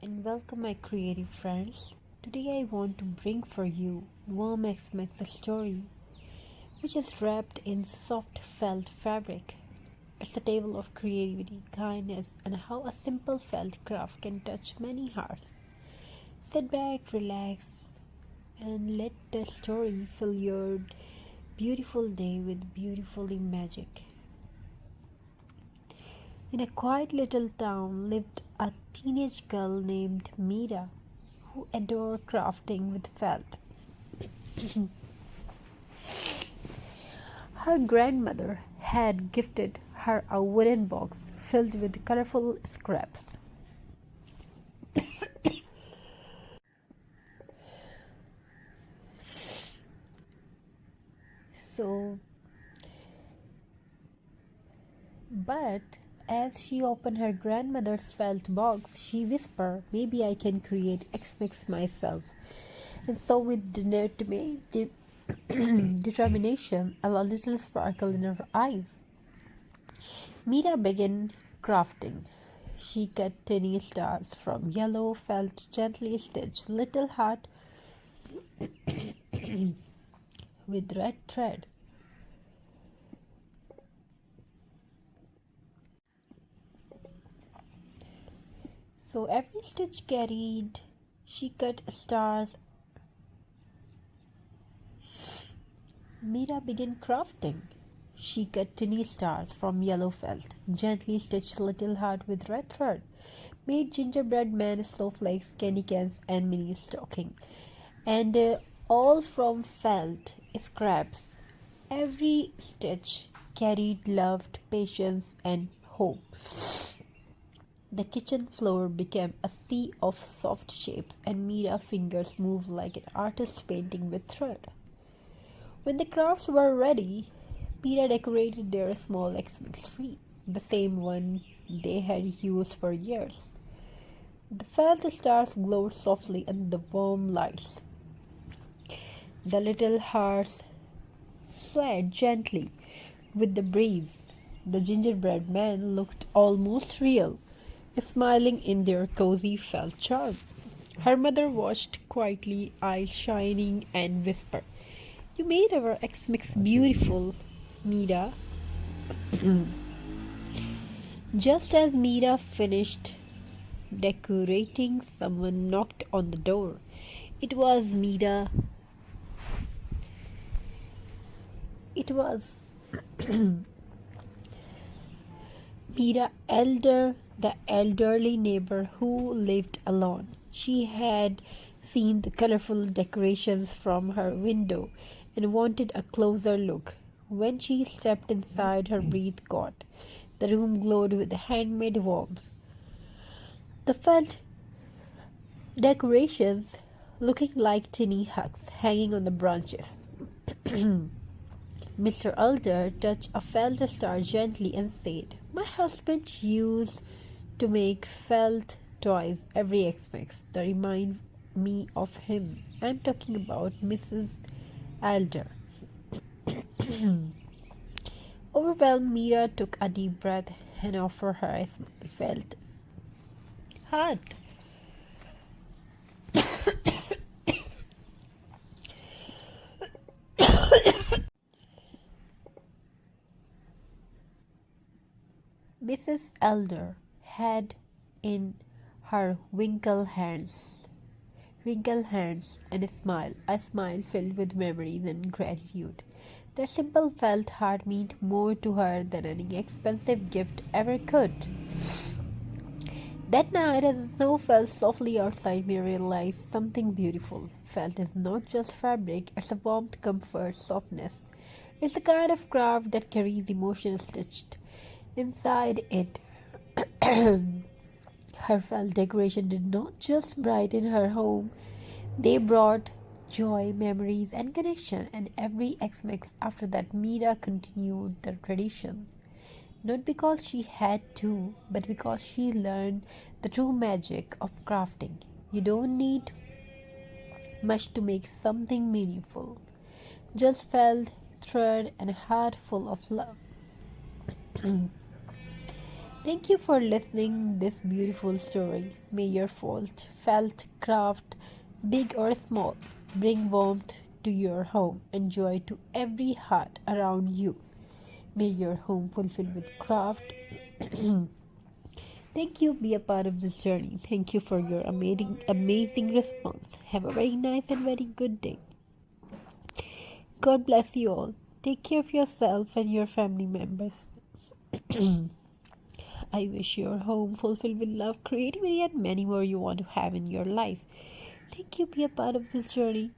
and welcome my creative friends. Today I want to bring for you Warm X Makes a story which is wrapped in soft felt fabric. It's a tale of creativity, kindness, and how a simple felt craft can touch many hearts. Sit back, relax, and let the story fill your beautiful day with beautifully magic. In a quiet little town lived a teenage girl named Mira who adored crafting with felt. Her grandmother had gifted her a wooden box filled with colorful scraps. So, but as she opened her grandmother's felt box, she whispered, "Maybe I can create X-Mix myself." And so, with determination and a little sparkle in her eyes, Mira began crafting. She cut tiny stars from yellow felt, gently stitched little heart with red thread. So every stitch carried, she cut stars. Mira began crafting. She cut tiny stars from yellow felt, gently stitched little heart with red thread, made gingerbread men, snowflakes, candy cans, and mini stocking, and all from felt scraps. Every stitch carried love, patience, and hope. The kitchen floor became a sea of soft shapes, and Mira's fingers moved like an artist painting with thread. When the crafts were ready, Mira decorated their small Xmas tree, the same one they had used for years. The felt stars glowed softly under the warm lights. The little hearts swayed gently with the breeze. The gingerbread men looked almost real, smiling in their cozy felt charm. Her mother watched quietly, eyes shining, and whispered, "You made our X-Mix beautiful, Mira." Just as Mira finished decorating, someone knocked on the door. It was Mira. It was Mira the elderly neighbor who lived alone. She had seen the colorful decorations from her window and wanted a closer look. When she stepped inside, her breath caught. The room glowed with handmade warmth. The felt decorations looking like tiny hugs hanging on the branches. Mr. Elder touched a felt star gently and said, "My husband used to make felt toys every Xmas that remind me of him. I'm talking about Mrs. Elder." Overwhelmed, Mira took a deep breath and offered her a felt hug. Mrs. Elder had in her wrinkled hands and a smile filled with memories and gratitude. Their simple felt heart meant more to her than any expensive gift ever could. That night, as the snow fell softly outside, Mary realized something beautiful. Felt is not just fabric, it's a warmth, comfort, softness. It's the kind of craft that carries emotion stitched inside it. Her felt decoration did not just brighten her home, they brought joy, memories, and connection. And every Xmas after that, Mira continued the tradition. Not because she had to, but because she learned the true magic of crafting. You don't need much to make something meaningful. Just felt, thread, and a heart full of love. Thank you for listening this beautiful story. May your felt craft, big or small, bring warmth to your home and joy to every heart around you. May your home fulfill with craft. Thank you. Be a part of this journey. Thank you for your amazing response. Have a very nice and very good day. God bless you all. Take care of yourself and your family members. I wish your home fulfilled with love, creativity, and many more you want to have in your life. Thank you. Be a part of this journey.